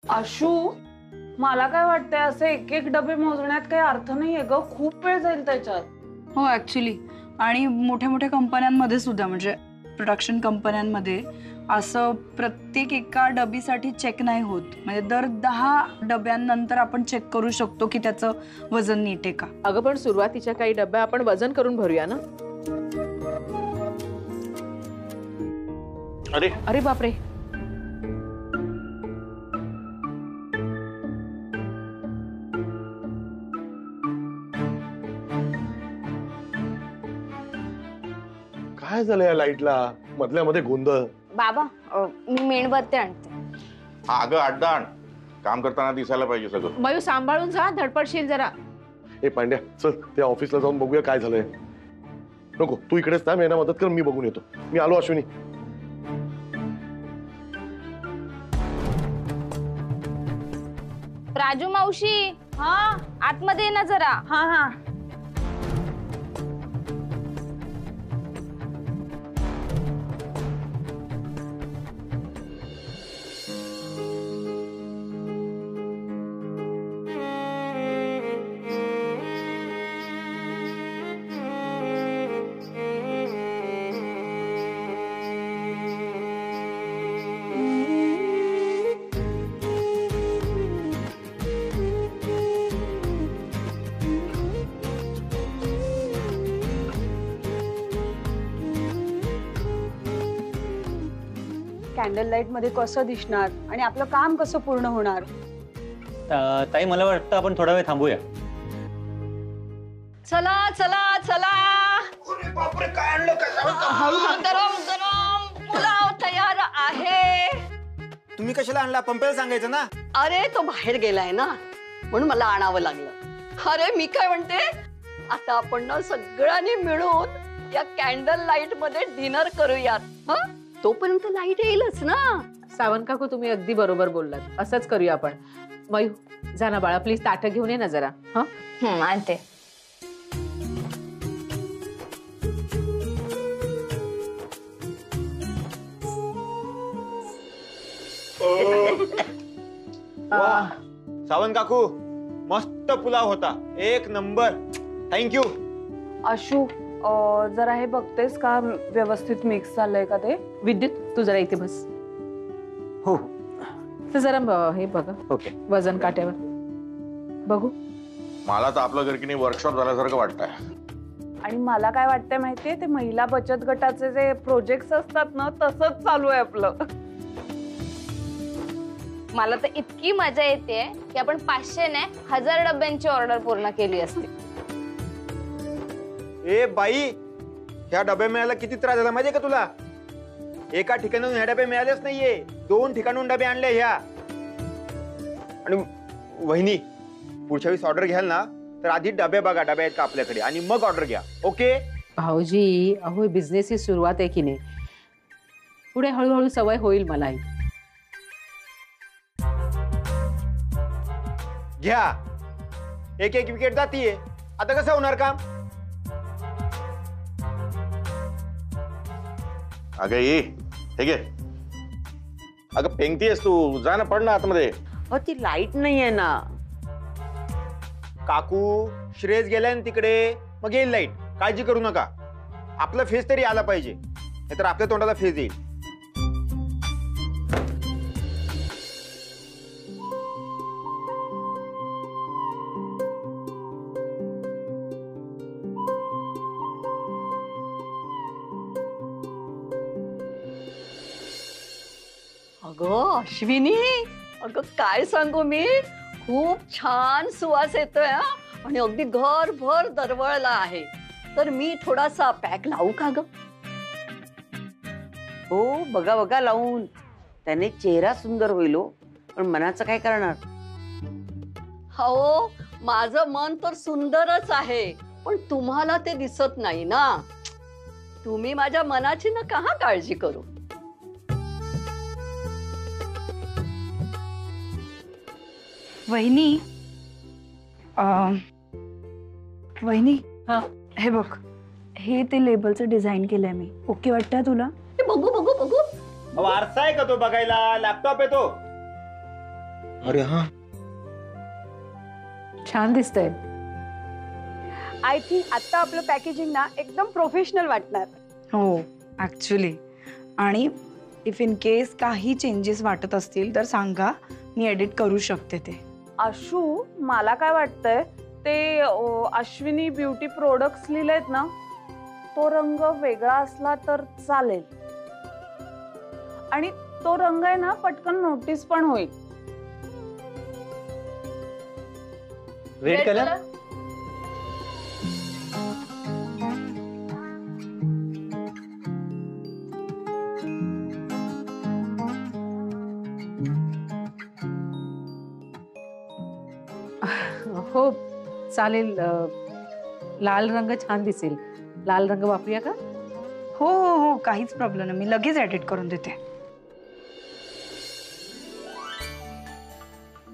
आशू, मला काय वाटतंय असे एक एक डबे मोजण्यात काही अर्थ नाहीये ग, खूप वेळ जाईल त्याच्यात. हो ऍक्च्युली, आणि मोठ्या मोठ्या कंपन्यांमध्ये सुद्धा म्हणजे प्रोडक्शन कंपन्यांमध्ये असं प्रत्येक एका डबीसाठी चेक नाही होत. म्हणजे दर 10 डब्यांनंतर आपण चेक करू शकतो की त्याचं वजन नीट आहे का. अगं पण सुरुवातीच्या काही डब्या आपण वजन करून भरूया ना. अरे अरे बापरे, काय झालं या लाईटला मधल्या मध्ये गोंधळ. बाबा मी मेणबत्ती आणते. हा अगं अड्डा आण, काम करताना दिसायला पाहिजे सगळं. मयू सांभाळून जा, धडपडशील जरा. ए पांड्या चल त्या ऑफिसला जाऊन बघूया काय झालंय. नको तू इकडेच थांब, यांना मदत कर, मी बघून येतो. मी आलो अश्विनी. राजू मावशी, हा आतमध्ये ये ना जरा. हा हा. कॅन्डल लाईट मध्ये कसं दिसणार आणि आपलं काम कसं पूर्ण होणार. ताई मला वाटतं आपण थोडा वेळ थांबूया. चला चला चला. अरे बापरे, काय आणलं काय? गरम गरम पुलाव तयार आहे. तुम्ही कशाला आणला? पंपेला सांगायचं ना. अरे तो बाहेर गेलाय ना, म्हणून मला आणावं लागलं. अरे मी काय म्हणते, आता आपण ना सगळ्यांनी मिळून या कॅन्डल लाईट मध्ये डिनर करूयात. तोपर्यंत लाईट येईलच ना. सावंत काकू तुम्ही अगदी बरोबर बोललात, असंच करूया आपण. मयू जा ना बाळा, प्लीज ताटं घेऊन ये ना जरा. आणते. सावंत काकू मस्त पुलाव होता, एक नंबर. थँक्यू. आशू जरा हे बघतेस का व्यवस्थित मिक्स झालंय का ते. विद्युत तू जरा इथे बस. हो तर जरा हे बघा ओके. वजन काट्यावर बघू. मला तर आपलं घर की नाही वर्कशॉप झाल्यासारखं वाटतंय. आणि मला काय वाटतंय माहितीये, ते महिला बचत गटाचे जे प्रोजेक्ट्स असतात ना, तसंच चालू आहे आपलं. मला तर इतकी मजा येते की आपण 500 ने 1000 डब्यांची ऑर्डर पूर्ण केली असती. ए बाई, ह्या डबे मिळायला किती त्रास झाला माहितीये का तुला? एका ठिकाणून ह्या डबे मिळालेच नाहीये, 2 ठिकाणून डबे आणले ह्या. आणि वहिनी, पुढच्या वेळेस ऑर्डर घ्याल ना तर आधी डबे बघा, डबे आहेत का आपल्याकडे, आणि मग ऑर्डर घ्या. ओके भाऊजी, अहो बिझनेसची सुरुवात आहे की नाही, पुढे हळूहळू सवय होईल मलाही. घ्या. एक एक विकेट जातीये, आता कसं होणार काम? अगं ये हे घे. अगं पेंगतीयस तू, जा ना, पड ना आतमध्ये. ती लाईट नाहीये ना. काकू श्रेयस गेलाय ना तिकडे, मग येईल लाईट, काळजी करू नका. आपला फेस तरी आला पाहिजे, नाहीतर आपल्या तोंडाला फेस येईल. अगं अश्विनी, अगं काय सांगू मी, खूप छान सुवास येतोय आणि अगदी घरभर दरवळला आहे. तर मी थोडासा पॅक लावू का ग? हो बघा बघा लावून, त्याने चेहरा सुंदर होईल. पण मनाचं काय करणार? हो माझं मन तर सुंदरच आहे, पण तुम्हाला ते दिसत नाही ना. तुम्ही माझ्या मनाची ना का काळजी करू. वहिनी, वहिनी, हे बघ, हे ते लेबलचं डिझाईन केलंय मी. ओके वाटतंय तुला? बघू बघू बघू. आरसा आहे का तो बघायला? लॅपटॉप आहे तो. अरे हा, छान दिसतंय. आय थिंक आता आपलं पॅकेजिंग ना एकदम प्रोफेशनल वाटणार. हो ॲक्च्युली. आणि इफ इन केस काही चेंजेस वाटत असतील तर सांगा, मी एडिट करू शकते ते. आशू, मला काय वाटतंय ते अश्विनी ब्युटी प्रोडक्ट्स लिहिलेत ना, तो रंग वेगळा असला तर चालेल. आणि तो रंग आहे ना पटकन नोटीस पण होईल. Red colour. हो चालेल. लाल रंग छान दिसेल. लाल रंग वापरूया का? हो हो हो, काहीच प्रॉब्लेम नाही, मी लगेच एडिट करून देते.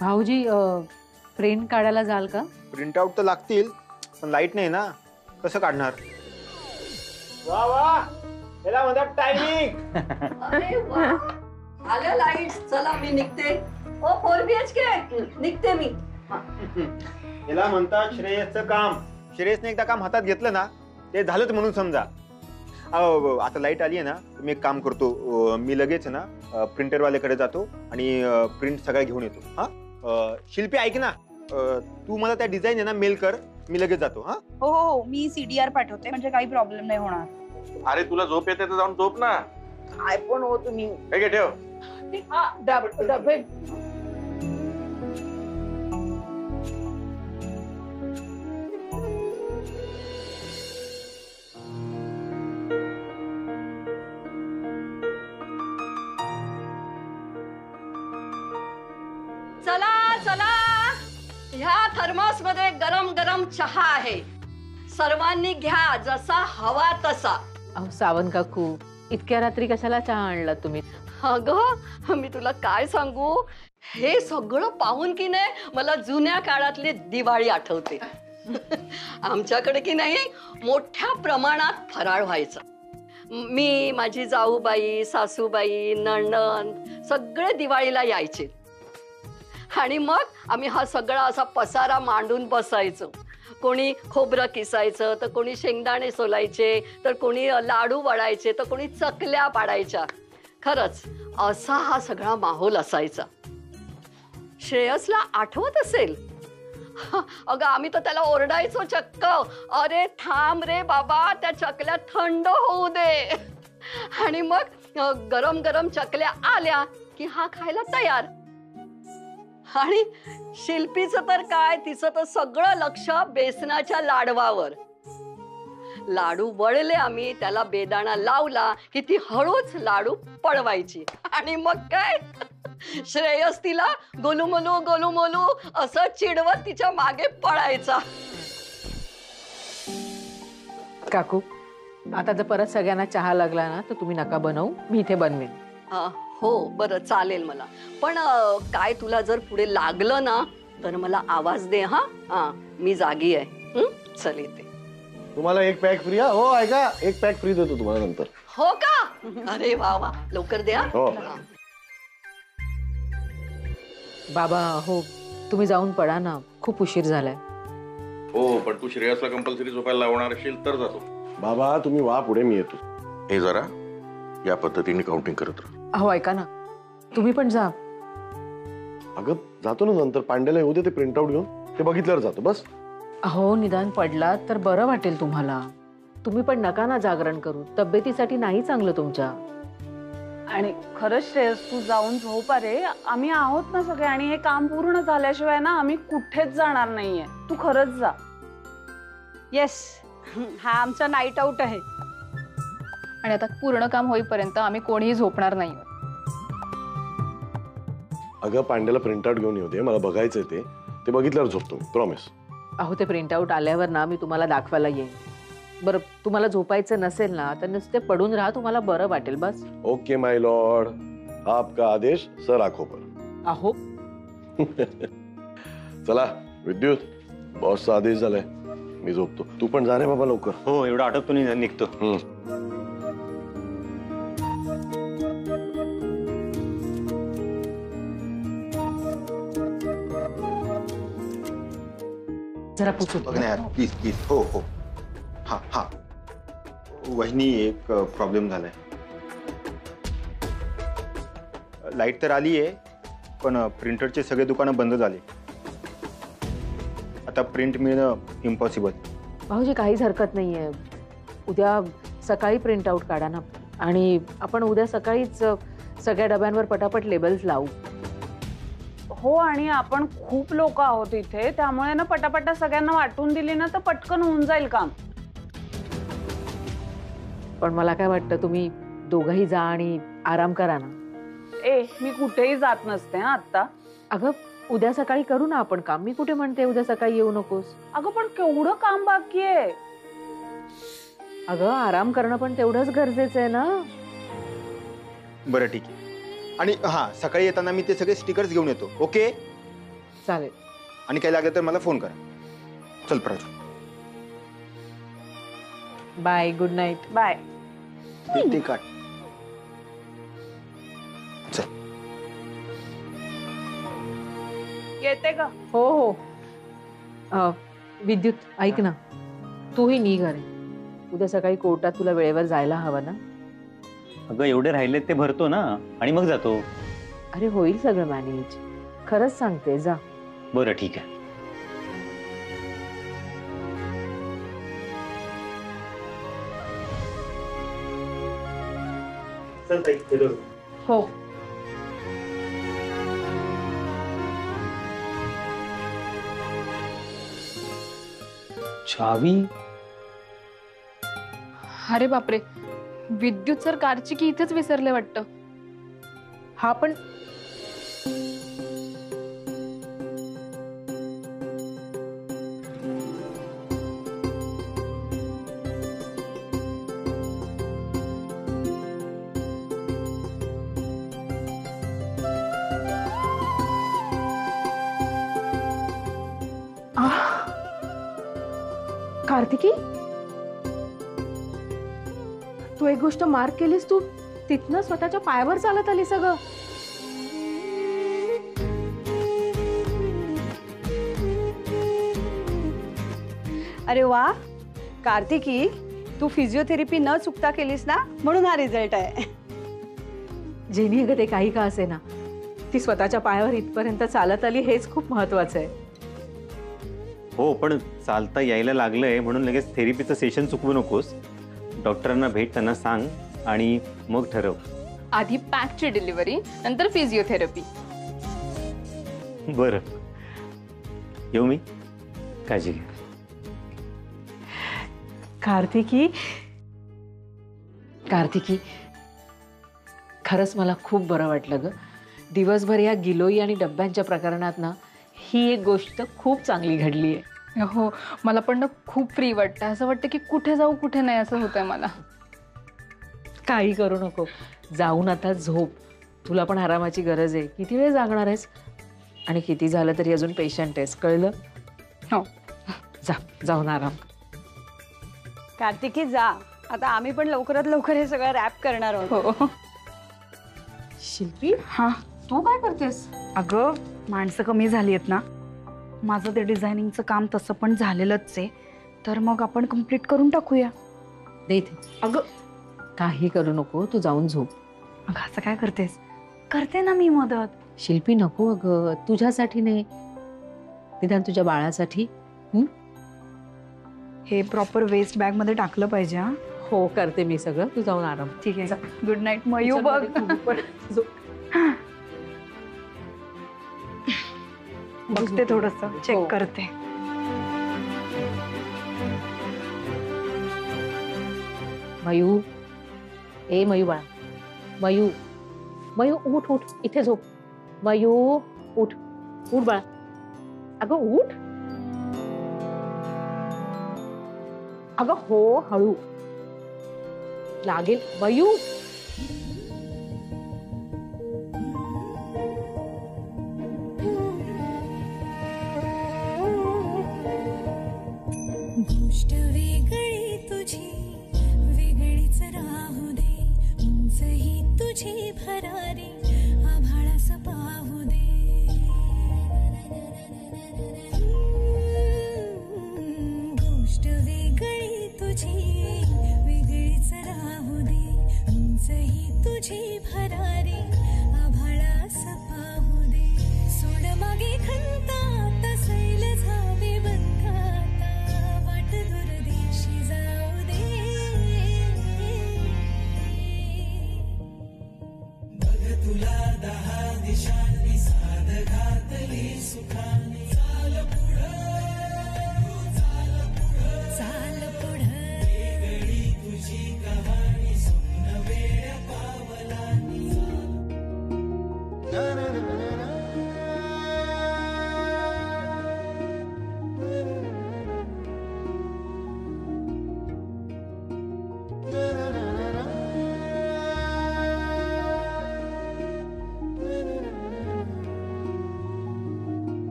भाऊजी प्रिंट काढायला जाल का? प्रिंट आउट तर लागतील, पण लाईट नाही ना, कसं काढणार? वा वा, याला म्हणतात टायमिंग. आल्या लाईट. चला मी निघते. ओ 4 BHK निघते मी. याला म्हणतात श्रेयसचं काम. श्रेयसने एकदा काम हातात घेतलं ना, ते झालंच म्हणून समजा. आता लाईट आली आहे ना, मी एक काम करतो, मी लगेच ना प्रिंटर वाल्याकडे जातो आणि प्रिंट सगळ्या घेऊन येतो. हा शिल्पी ऐक ना, तू मला त्या डिझाईन आहे ना मेल कर, मी लगेच जातो. हा हो हो, मी CDR पाठवते, म्हणजे काही प्रॉब्लेम नाही होणार. अरे तुला झोप येते तर जाऊन झोप ना. काय पण हो तुम्ही. हे घे, ठेव. डबे. चला चला, ह्या थर्मास मध्ये गरम गरम चहा आहे. सर्वांनी घ्या, जसा हवा तसा. अहो सावंत काकू, इतक्या रात्री कशाला चहा आणला तुम्ही? अगं मी तुला काय सांगू, हे सगळं पाहून की नाही मला जुन्या काळातली दिवाळी आठवते. आमच्याकडे की नाही मोठ्या प्रमाणात फराळ व्हायचं. मी, माझी जाऊबाई, सासूबाई, नणंद सगळे दिवाळीला यायचे. आणि मग आम्ही हा सगळा असा पसारा मांडून बसायचो. कोणी खोबरं किसायचं, तर कोणी शेंगदाणे सोलायचे, तर कोणी लाडू वळायचे, तर कोणी चकल्या पाडायच्या. खरंच असा हा सगळा माहोल असायचा. श्रेयसला आठवत असेल. अगं आम्ही तर त्याला ओरडायचो चक्क, अरे थांब रे बाबा, त्या चकल्या थंड होऊ दे. आणि मग गरम गरम चकल्या आल्या की हा खायला तयार. आणि शिल्पीचं तर काय, तिचं तर सगळं लक्ष बेसनाच्या लाडवावर. लाडू वळले आम्ही, त्याला बेदाणा लावला की ती हळूच लाडू पळवायची. आणि मग काय, श्रेयस तिला गोलूमोलू गोलूमोलू असं चिडवत तिच्या मागे पळायचा. काकू, आता जर परत सगळ्यांना चहा लागला ना, तर तुम्ही नका बनवू, मी इथे बनवेन. हो बरं चालेल मला. पण काय तुला जर पुढे लागलं ना तर मला आवाज दे. हा मी जागी आहे. चल येते. तुम्हाला एक पॅक फ्री. हो ऐका, एक पॅक फ्री देतो तुम्हाला नंतर. हो का? अरे वा वा, लवकर द्या. हो. बाबा हो, तुम्ही जाऊन पडा ना, खूप उशीर झालाय. हो, पण तू श्रेयसला कंपल्सरी झोपायला लावणार असेल तर जातो. बाबा तुम्ही वा पुढे, मी येतो. हे जरा या पद्धतीने काउंटिंग करत राहा. अहो ऐका ना, तुम्ही पण जा. अगं जातो ना नंतर, पांड्याला येऊ दे, ते प्रिंट आउट घेऊन, ते बघितल्यावर जातो बस. अहो निदान पडला तर बरं वाटेल तुम्हाला. तुम्ही पण नका ना जागरण करू, तब्येतीसाठी नाही चांगलं तुमच्या. आणि खरंच श्रेयस, तू जाऊन झोप. अरे आम्ही आहोत ना सगळे, आणि हे काम पूर्ण झाल्याशिवाय ना आम्ही कुठेच जाणार नाहीये. तू खरंच जा. येस, हा आमचा नाईट आउट आहे. आणि आता पूर्ण काम होईपर्यंत आम्ही कोणीही झोपणार नाही. अगं पांड्याला प्रिंट आउट घेऊन येऊ दे, मला बघायचंय ते बघितल्यावर झोपतो मी, प्रॉमिस. अहो ते प्रिंट आउट आल्यावर ना मी तुम्हाला दाखवायला येईन. बरं तुम्हाला झोपायचं नसेल ना तर नुसते पडून राहा, तुम्हाला बरं वाटेल बस. ओके माय लॉर्ड, आपका आदेश सर आखो पर. अहो चला विद्युत, बॉसचा आदेश झालाय, मी झोपतो. तू पण जा रे बाबा लवकर. हो, एवढं आटोपतो निघतो. जरा पुसू बघ ना यार, प्लीज प्लीज. हो हो. हा हा. वहिनी, एक प्रॉब्लेम झालाय. लाईट तर आली आहे, पण प्रिंटरचे सगळे दुकानं बंद झाले. आता प्रिंट मिळणं इम्पॉसिबल. भाऊजी काहीच हरकत नाहीये. उद्या सकाळी प्रिंट आउट काढा ना, आणि आपण उद्या सकाळीच सगळ्या डब्यांवर पटापट लेबल्स लावू. हो, आणि आपण खूप लोक आहोत इथे, त्यामुळे ना पटापटा सगळ्यांना वाटून दिली ना तर पटकन होऊन जाईल काम. पण मला काय वाटतं, तुम्ही दोघंही जा आणि आराम करा ना. मी कुठेही जात नसते हा आत्ता. अगं उद्या सकाळी करू ना आपण काम. मी कुठे म्हणते उद्या सकाळी येऊ नकोस. अगं पण केवढं काम बाकी आहे. अगं आराम करणं पण तेवढंच गरजेचं आहे ना. बरं ठीक आहे. आणि हा, सकाळी येताना मी ते सगळे स्टिकर्स घेऊन येतो. ओके चालेल. आणि काही लागलं तर मला फोन करा. चल Praju. Bye. Good night. Bye. ते काढ. चल. येते का? हो हो. विद्युत ऐक ना, तूही निघ रे. उद्या सकाळी कोर्टात तुला वेळेवर जायला हवं ना. अगं एवढे राहिले ते भरतो ना आणि मग जातो. अरे होईल सगळं मॅनेज. खरंच सांगते, जा. बरं ठीक आहे. हो. चावी. अरे बापरे, विद्युत सर कारची की इथेच विसरले वाटतं. हा पण कार्तिकी, तू एक गोष्ट मार्क केलीस. तू तिथनं स्वतःच्या पायावर चालत आली सगळं. अरे वा कार्तिकी, तू फिजिओथेरपी न चुकता केलीस ना, म्हणून हा रिझल्ट आहे. जेनी अगं ते काही का असे ना, ती स्वतःच्या पायावर इथपर्यंत चालत आली, हेच खूप महत्वाचं आहे. हो, पण चालता यायला लागलंय म्हणून लगेच थेरपीचं सेशन चुकवू नकोस. डॉक्टरांना भेट, त्यांना सांग आणि मग ठरव. आधी पॅकची डिलिव्हरी, नंतर फिजिओथेरपी. बरं, येऊ मी. काळजी घे. कार्तिकी, खरंच मला खूप बरं वाटलं ग. दिवसभर या गिलोई आणि डब्यांच्या प्रकरणात ना ही एक गोष्ट खूप चांगली घडली आहे. हो, मला पण ना खूप फ्री वाटतं. असं वाटतं की कुठे जाऊ कुठे नाही असं होतंय मला. काही करू नको, जाऊन आता झोप. तुला पण आरामाची गरज आहे. किती वेळ जागणार आहेस? आणि किती झालं तरी अजून पेशंट आहेस, कळलं? हो. जाऊन आराम. कार्तिकी जा, आता आम्ही पण लवकरात लवकर हे सगळं रॅप करणार आहोत. हो. शिल्पी, हा, तू काय करतेस? अगं माणसं कमी झाली आहेत ना, माझं ते डिझायनिंगचं काम तसं पण झालेलंच आहे, तर मग आपण कम्प्लीट करून टाकूया. देते. अगं काही करू नको, तू जाऊन झोप. अगं असं काय करतेस? करते ना मी मदत. शिल्पी नको अगं, तुझ्यासाठी नाही, निदान तुझ्या बाळासाठी. हे प्रॉपर वेस्ट बॅग मध्ये टाकलं पाहिजे. हा हो, करते मी सगळं, तू जाऊन आराम. ठीक आहे. Good night mu. बघ बघते, थोडस चेक करते. मयू, ए मयू बाळा, मयू, मयू उठ उठ, इथे झोप. मयू उठ, उठ बाळा. अगं उठ. अगं हो, हळू लागेल. मयू, गोष्ट वेगळी तुझी, वेगळीच राहू दे. उंच ही तुझी भरारी, आभाळास पाहू दे. तुझी भरारी आभाळास पाहू दे सोड मागे खंता आता सैल झावे बंधाता वाट दुर्दिशी जाऊ दे बघ तुला 10 दिशांनी साध घातली सुखाने चाल पुढं वेगळी तुझी कहाणी स्वप्न वेळ पावलानी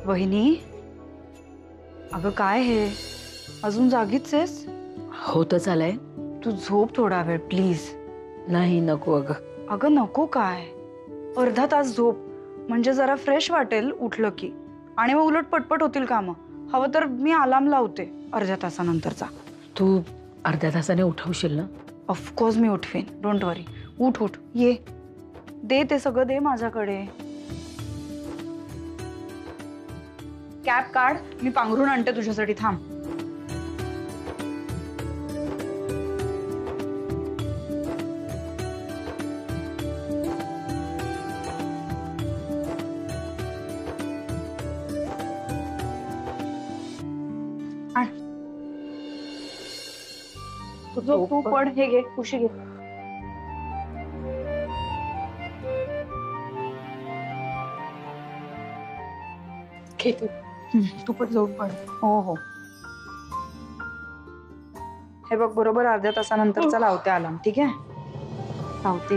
वहिनी, अगं काय हे अजून जागीच आहेस? होतच आलंय. तू झोप थोडा वेळ प्लीज. नाही नको अगं. अगं नको काय, अर्धा तास झोप म्हणजे जरा फ्रेश वाटेल उठलं की, आणि मग उलट पटपट होतील कामं. हवं तर मी अलार्म लावते अर्ध्या तासानंतरचा. तू अर्ध्या तासाने उठवशील ना? ऑफकोर्स मी उठवेन, डोंट वरी. उठ उठ, ये दे ते सगळं, दे माझ्याकडे. कॅप काढ, मी पांघरून आणते तुझ्यासाठी, थांब. आण. तू पड, हे घे, खुशी घे. तू पण जाऊन पड. हो हो. हे बघ, बरोबर अर्ध्या तासानंतरचा लावते अलार्म, ठीक आहे? लावते.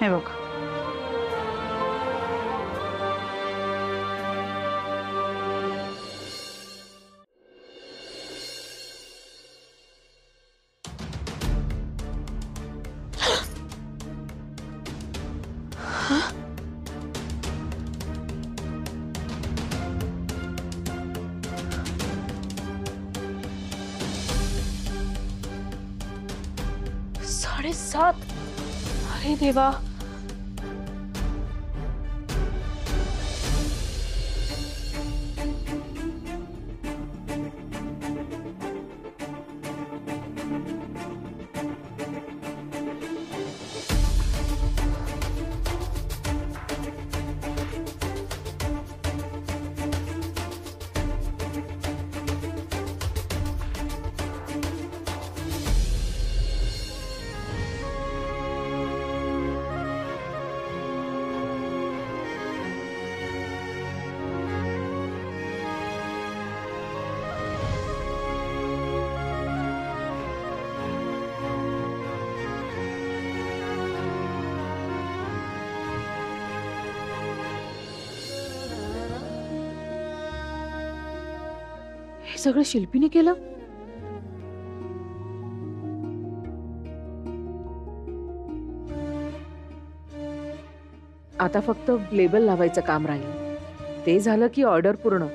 हे बघ. साडेसात. अरे देवा. हे सगळं शिल्पीने केलं? आता फक्त लेबल लावायचं काम राहील. ते झालं की ऑर्डर पूर्ण.